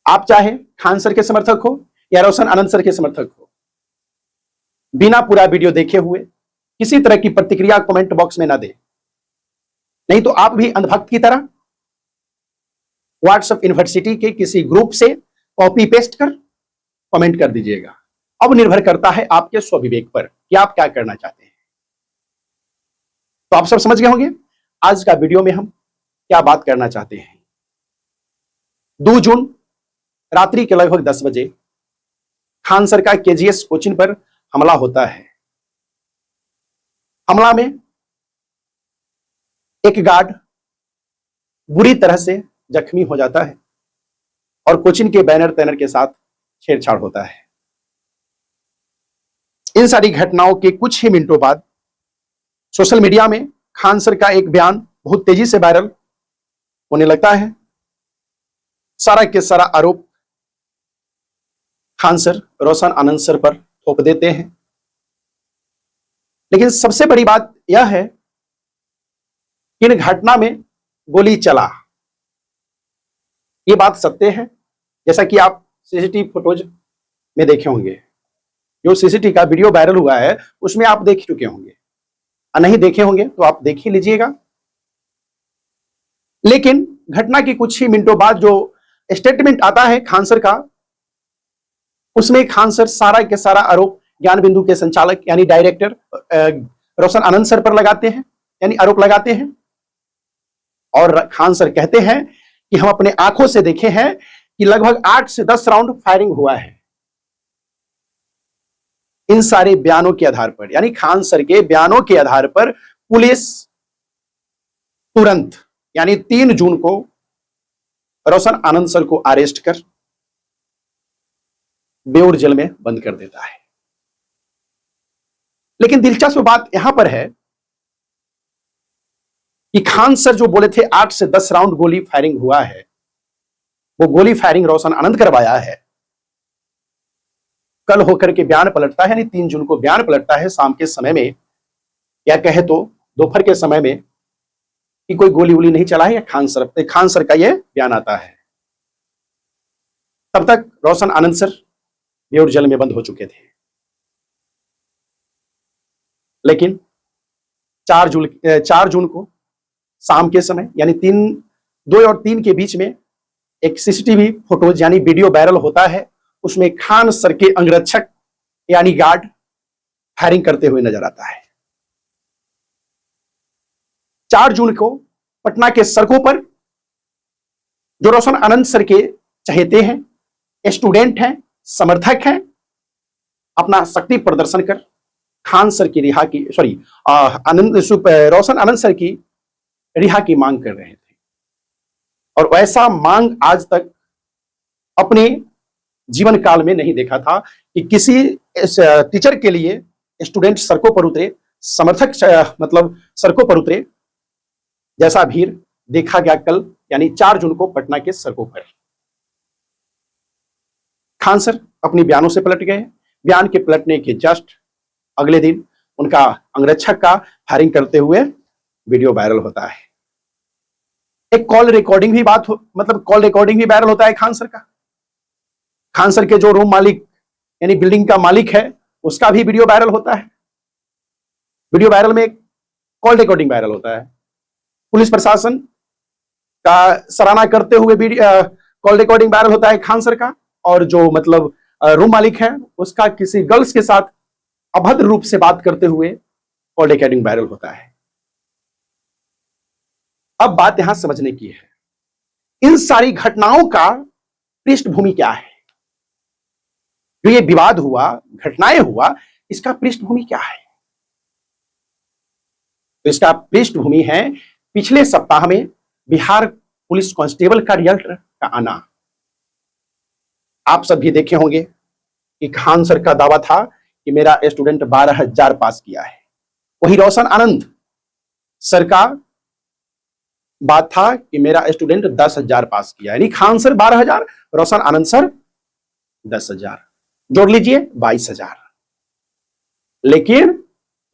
आप चाहे खान सर के समर्थक हो या रोशन आनंद सर के समर्थक हो, बिना पूरा वीडियो देखे हुए किसी तरह की प्रतिक्रिया कमेंट बॉक्स में ना दे, नहीं तो आप भी अंधभक्त की तरह व्हाट्सएप यूनिवर्सिटी के किसी ग्रुप से कॉपी पेस्ट कर कमेंट कर दीजिएगा। अब निर्भर करता है आपके स्वविवेक पर कि आप क्या करना चाहते हैं। तो आप सब समझ गए होंगे आज का वीडियो में हम क्या बात करना चाहते हैं। 2 जून रात्रि के लगभग 10 बजे खान सर का केजीएस कोचिंग पर हमला होता है। हमला में एक गार्ड बुरी तरह से जख्मी हो जाता है और कोचिंग के बैनर तैनर के साथ छेड़छाड़ होता है। इन सारी घटनाओं के कुछ ही मिनटों बाद सोशल मीडिया में खान सर का एक बयान बहुत तेजी से वायरल होने लगता है। सारा के सारा आरोप खान सर रोशन आनंद सर पर थोप देते हैं। लेकिन सबसे बड़ी बात यह है कि इन घटना में गोली चला, यह बात सत्य है। जैसा कि आप सीसीटीवी फुटेज में देखे होंगे, जो सीसीटीवी का वीडियो वायरल हुआ है उसमें आप देख चुके होंगे, नहीं देखे होंगे तो आप देख ही लीजिएगा। लेकिन घटना के कुछ ही मिनटों बाद जो स्टेटमेंट आता है खान सर का, उसमें खान सर सारा के सारा आरोप ज्ञान बिंदु के संचालक यानी डायरेक्टर रोशन आनंद सर पर लगाते हैं, यानी आरोप लगाते हैं। और खान सर कहते हैं कि हम अपने आंखों से देखे हैं कि लगभग 8 से 10 राउंड फायरिंग हुआ है। इन सारे बयानों के आधार पर, यानी खान सर के बयानों के आधार पर पुलिस तुरंत यानी 3 जून को रोशन आनंद सर को अरेस्ट कर बेउर जेल में बंद कर देता है। लेकिन दिलचस्प बात यहां पर है कि खान सर जो बोले थे 8 से 10 राउंड गोली फायरिंग हुआ है, वो गोली फायरिंग रोशन आनंद करवाया है। कल होकर के बयान पलटता है, यानी 3 जून को बयान पलटता है शाम के समय में, या कहे तो दोपहर के समय में, कि कोई गोली वोली नहीं चला है। या खान सर का यह बयान आता है। तब तक रोशन आनंद सर बेउर जेल में बंद हो चुके थे। लेकिन 4 जून को शाम के समय, यानी 2 और 3 के बीच में एक सीसीटीवी फोटोज यानी वीडियो वायरल होता है। उसमें खान सर के अंगरक्षक यानी गार्ड फायरिंग करते हुए नजर आता है। 4 जून को पटना के सड़कों पर जो रोशन आनंद सर के चहेते हैं, स्टूडेंट हैं, समर्थक हैं, अपना शक्ति प्रदर्शन कर खान सर की रोशन आनंद सर की रिहा की मांग कर रहे थे। और वैसा मांग आज तक अपने जीवन काल में नहीं देखा था कि किसी टीचर के लिए स्टूडेंट सड़कों पर उतरे, समर्थक सड़कों पर उतरे। जैसा भीड़ देखा गया कल, यानी 4 जून को पटना के सड़कों पर। खान सर अपने बयानों से पलट गए। बयान के पलटने के जस्ट अगले दिन उनका अंगरक्षक का फायरिंग करते हुए वीडियो वायरल होता है। एक कॉल रिकॉर्डिंग भी वायरल होता है खान सर का। खान सर के जो रूम मालिक यानी बिल्डिंग का मालिक है, उसका भी वीडियो वायरल होता है। वीडियो वायरल में कॉल रिकॉर्डिंग वायरल होता है। पुलिस प्रशासन का सराहना करते हुए कॉल रिकॉर्डिंग वायरल होता है खान सर का। और जो रूम मालिक है, उसका किसी गर्ल्स के साथ अभद्र रूप से बात करते हुए कॉल रिकॉर्डिंग वायरल होता है। अब बात यहां समझने की है, इन सारी घटनाओं का पृष्ठभूमि क्या है। जो ये विवाद हुआ, घटनाएं हुआ, इसका पृष्ठभूमि क्या है। तो इसका पृष्ठभूमि है पिछले सप्ताह में बिहार पुलिस कांस्टेबल का रिजल्ट का आना। आप सब भी देखे होंगे कि खान सर का दावा था कि मेरा स्टूडेंट 12,000 पास किया है। वही रोशन आनंद सर का बात था कि मेरा स्टूडेंट 10,000 पास किया, यानी खान सर 12,000, रोशन आनंद सर 10,000, जोड़ लीजिए 22,000। लेकिन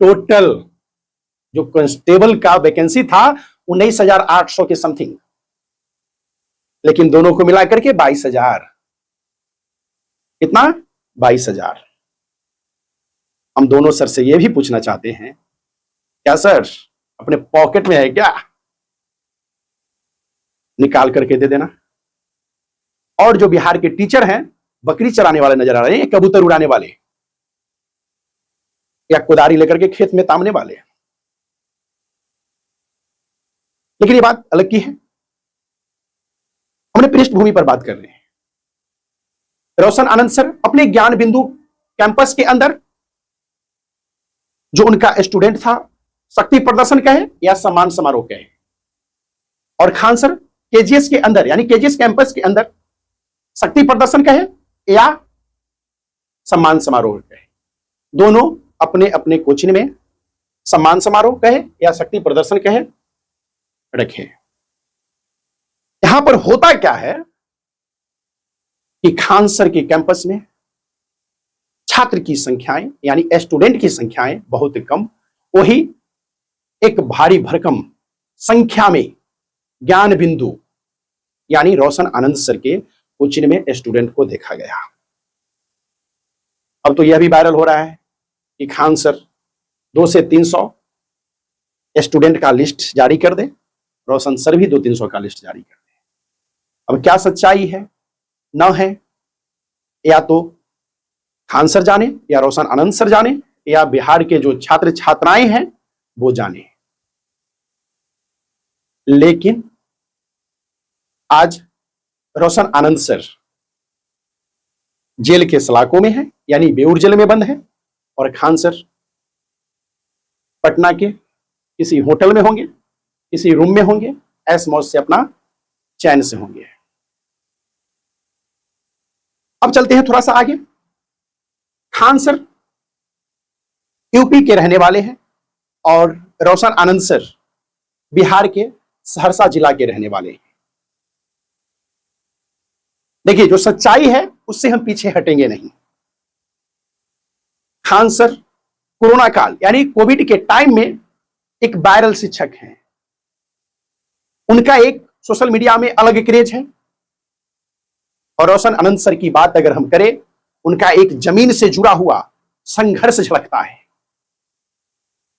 टोटल जो कांस्टेबल का वैकेंसी था 19,800 के समथिंग, लेकिन दोनों को मिलाकर के 22,000। कितना? 22,000। हम दोनों सर से यह भी पूछना चाहते हैं, क्या सर अपने पॉकेट में है क्या? निकाल करके दे देना। और जो बिहार के टीचर हैं, बकरी चराने वाले नजर आ रहे हैं, कबूतर उड़ाने वाले या कुदारी लेकर के खेत में तामने वाले। लेकिन ये बात अलग की है, हमने पृष्ठभूमि पर बात कर रहे हैं। रोशन आनंद सर अपने ज्ञान बिंदु कैंपस के अंदर जो उनका स्टूडेंट था, शक्ति प्रदर्शन कहे या सम्मान समारोह कहे, और खान सर केजीएस के अंदर यानी केजीएस कैंपस के अंदर शक्ति प्रदर्शन कहे या सम्मान समारोह कहे, दोनों अपने अपने कोचिंग में सम्मान समारोह कहे या शक्ति प्रदर्शन कहे रखे। यहां पर होता क्या है कि खान सर के कैंपस में छात्र की संख्याएं यानी स्टूडेंट की संख्याएं बहुत कम, वही एक भारी भरकम संख्या में ज्ञान बिंदु यानी रोशन आनंद सर के कोचिंग में स्टूडेंट को देखा गया। अब तो यह भी वायरल हो रहा है कि खान सर 200 से 300 स्टूडेंट का लिस्ट जारी कर दे, रोशन सर भी 200-300 का लिस्ट जारी कर दे। अब क्या सच्चाई है न है, या तो खान सर जाने या रोशन आनंद सर जाने या बिहार के जो छात्र छात्राएं हैं वो जाने। लेकिन आज रोशन आनंद सर जेल के सलाखों में है यानी बेऊर जेल में बंद है, और खान सर पटना के किसी होटल में होंगे, किसी रूम में होंगे, ऐश मौज से अपना चैन से होंगे। अब चलते हैं थोड़ा सा आगे। खान सर यूपी के रहने वाले हैं और रोशन आनंद सर बिहार के सहरसा जिला के रहने वाले हैं। देखिए, जो सच्चाई है उससे हम पीछे हटेंगे नहीं। खान सर कोरोना काल यानी कोविड के टाइम में एक वायरल शिक्षक हैं। उनका एक सोशल मीडिया में अलग क्रेज है, और रोशन आनंद सर की बात अगर हम करें, उनका एक जमीन से जुड़ा हुआ संघर्ष झलकता है।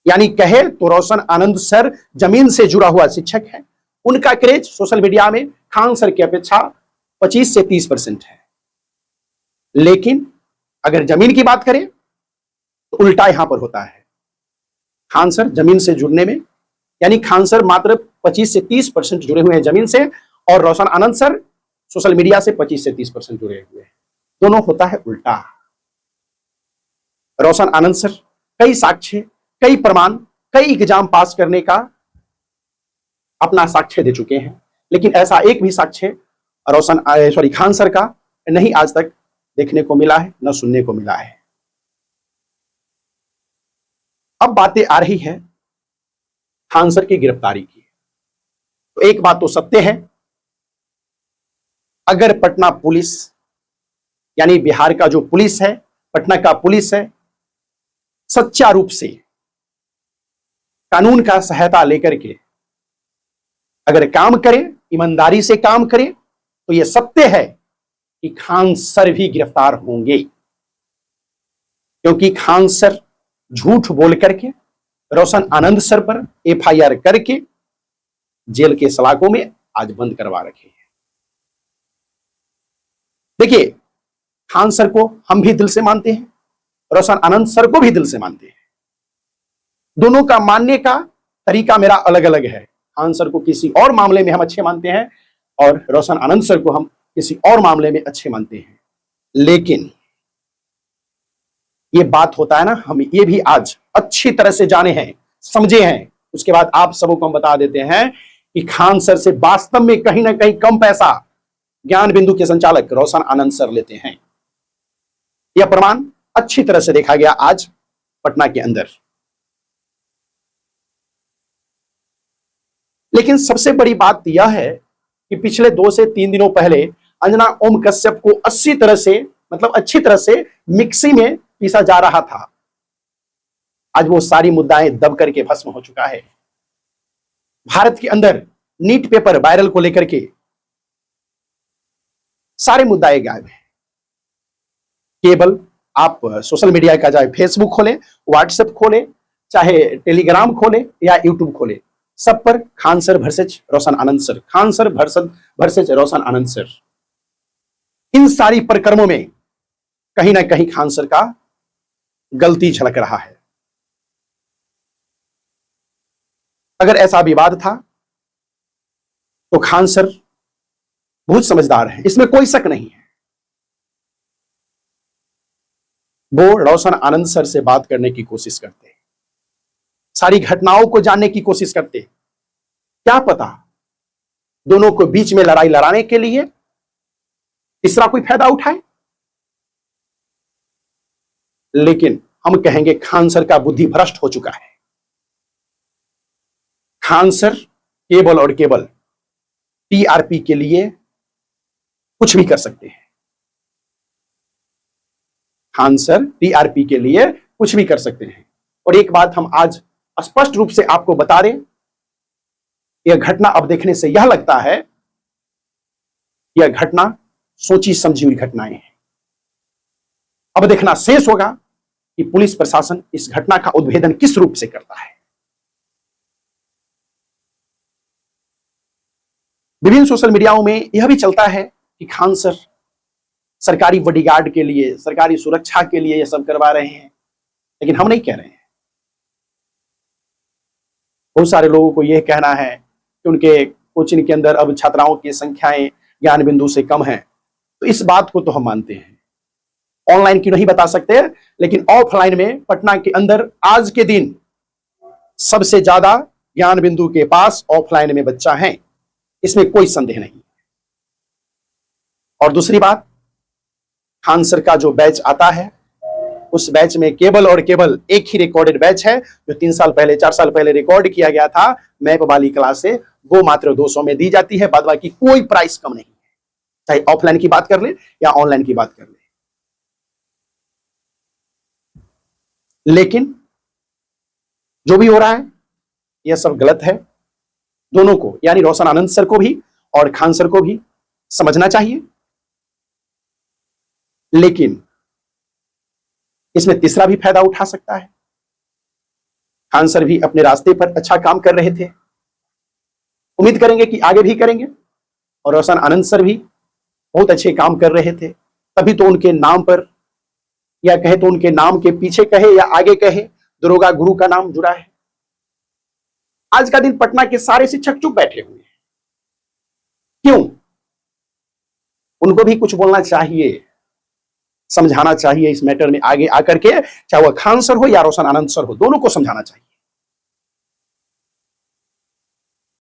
यानी कहे तो रोशन आनंद सर जमीन से जुड़ा हुआ शिक्षक है। उनका क्रेज सोशल मीडिया में खान सर की अपेक्षा 25 से 30% है। लेकिन अगर जमीन की बात करें तो उल्टा यहां पर होता है। खान सर जमीन से जुड़ने में यानी खान सर मात्र 25 से 30% जुड़े हुए हैं जमीन से, और रोशन आनंद सर सोशल मीडिया से 25 से 30% जुड़े हुए हैं। दोनों होता है उल्टा। रोशन आनंद सर कई साक्ष्य, कई प्रमाण, कई एग्जाम पास करने का अपना साक्ष्य दे चुके हैं, लेकिन ऐसा एक भी साक्ष्य खान सर का नहीं आज तक देखने को मिला है, न सुनने को मिला है। अब बातें आ रही है खान सर की गिरफ्तारी की। तो एक बात तो सत्य है, अगर पटना पुलिस यानी बिहार का जो पुलिस है, पटना का पुलिस है, सच्चा रूप से कानून का सहायता लेकर के अगर काम करे, ईमानदारी से काम करे, तो यह सत्य है कि खान सर भी गिरफ्तार होंगे। क्योंकि खान सर झूठ बोल करके रोशन आनंद सर पर एफआईआर करके जेल के सलाखों में आज बंद करवा रखे हैं। देखिए, खान सर को हम भी दिल से मानते हैं, रोशन आनंद सर को भी दिल से मानते हैं। दोनों का मानने का तरीका मेरा अलग अलग है। खान सर को किसी और मामले में हम अच्छे मानते हैं और रोशन आनंद सर को हम किसी और मामले में अच्छे मानते हैं। लेकिन ये बात होता है ना, हम ये भी आज अच्छी तरह से जाने हैं, समझे हैं। उसके बाद आप सबों को हम बता देते हैं कि खान सर से वास्तव में कहीं ना कहीं कम पैसा ज्ञान बिंदु के संचालक रोशन आनंद सर लेते हैं। यह प्रमाण अच्छी तरह से देखा गया आज पटना के अंदर। लेकिन सबसे बड़ी बात यह है कि पिछले 2 से 3 दिनों पहले अंजना ओम कश्यप को अच्छी तरह से मिक्सी में पीसा जा रहा था। आज वो सारी मुद्दाएं दब करके भस्म हो चुका है। भारत के अंदर नीट पेपर वायरल को लेकर के सारे मुद्दाएं गायब हैं। केबल, आप सोशल मीडिया का चाहे फेसबुक खोले, व्हाट्सएप खोले, चाहे टेलीग्राम खोले या यूट्यूब खोले, सब पर खान सर वर्सेस रोशन आनंद सर, खान सर वर्सेस रोशन आनंद सर। इन सारी प्रकरणों में कहीं ना कहीं खान सर का गलती झलक रहा है। अगर ऐसा विवाद था तो खान सर बहुत समझदार है, इसमें कोई शक नहीं है। वो रोशन आनंद सर से बात करने की कोशिश करते, सारी घटनाओं को जानने की कोशिश करते। क्या पता दोनों को बीच में लड़ाई लड़ाने के लिए तीसरा कोई फायदा उठाए। लेकिन हम कहेंगे खान सर का बुद्धि भ्रष्ट हो चुका है। खान सर केवल और केवल टीआरपी के लिए कुछ भी कर सकते हैं। खान सर टीआरपी के लिए कुछ भी कर सकते हैं। और एक बात हम आज स्पष्ट रूप से आपको बता दें, यह घटना अब देखने से यह लगता है, यह घटना सोची समझी हुई घटनाएं हैं। अब देखना शेष होगा कि पुलिस प्रशासन इस घटना का उद्भेदन किस रूप से करता है। विभिन्न सोशल मीडियाओं में यह भी चलता है कि खान सर सरकारी बॉडीगार्ड के लिए, सरकारी सुरक्षा के लिए यह सब करवा रहे हैं, लेकिन हम नहीं कह रहे हैं। बहुत सारे लोगों को यह कहना है कि उनके कोचिंग के अंदर अब छात्राओं की संख्याएं ज्ञान बिंदु से कम है, तो इस बात को तो हम मानते हैं। ऑनलाइन की नहीं बता सकते, लेकिन ऑफलाइन में पटना के अंदर आज के दिन सबसे ज्यादा ज्ञान बिंदु के पास ऑफलाइन में बच्चा है, इसमें कोई संदेह नहीं। और दूसरी बात, खान सर का जो बैच आता है, उस बैच में केवल और केवल एक ही रिकॉर्डेड बैच है, जो 3 साल पहले 4 साल पहले रिकॉर्ड किया गया था मैप वाली क्लास से, वो मात्र 200 में दी जाती है। बाद बाकी कोई प्राइस कम नहीं है, चाहे ऑफलाइन की बात कर ले या ऑनलाइन की बात कर ले। लेकिन जो भी हो रहा है यह सब गलत है। दोनों को, यानी रोशन आनंद सर को भी और खान सर को भी समझना चाहिए। लेकिन इसमें तीसरा भी फायदा उठा सकता है। खान सर भी अपने रास्ते पर अच्छा काम कर रहे थे, उम्मीद करेंगे कि आगे भी करेंगे। और रोशन आनंद सर भी बहुत अच्छे काम कर रहे थे, तभी तो उनके नाम पर, या कहे तो उनके नाम के पीछे कहे या आगे कहे, दरोगा गुरु का नाम जुड़ा है। आज का दिन पटना के सारे शिक्षक चुप बैठे हुए हैं। क्यों? उनको भी कुछ बोलना चाहिए, समझाना चाहिए इस मैटर में आगे आकर के, चाहे वह खान सर हो या रोशन आनंद सर हो, दोनों को समझाना चाहिए।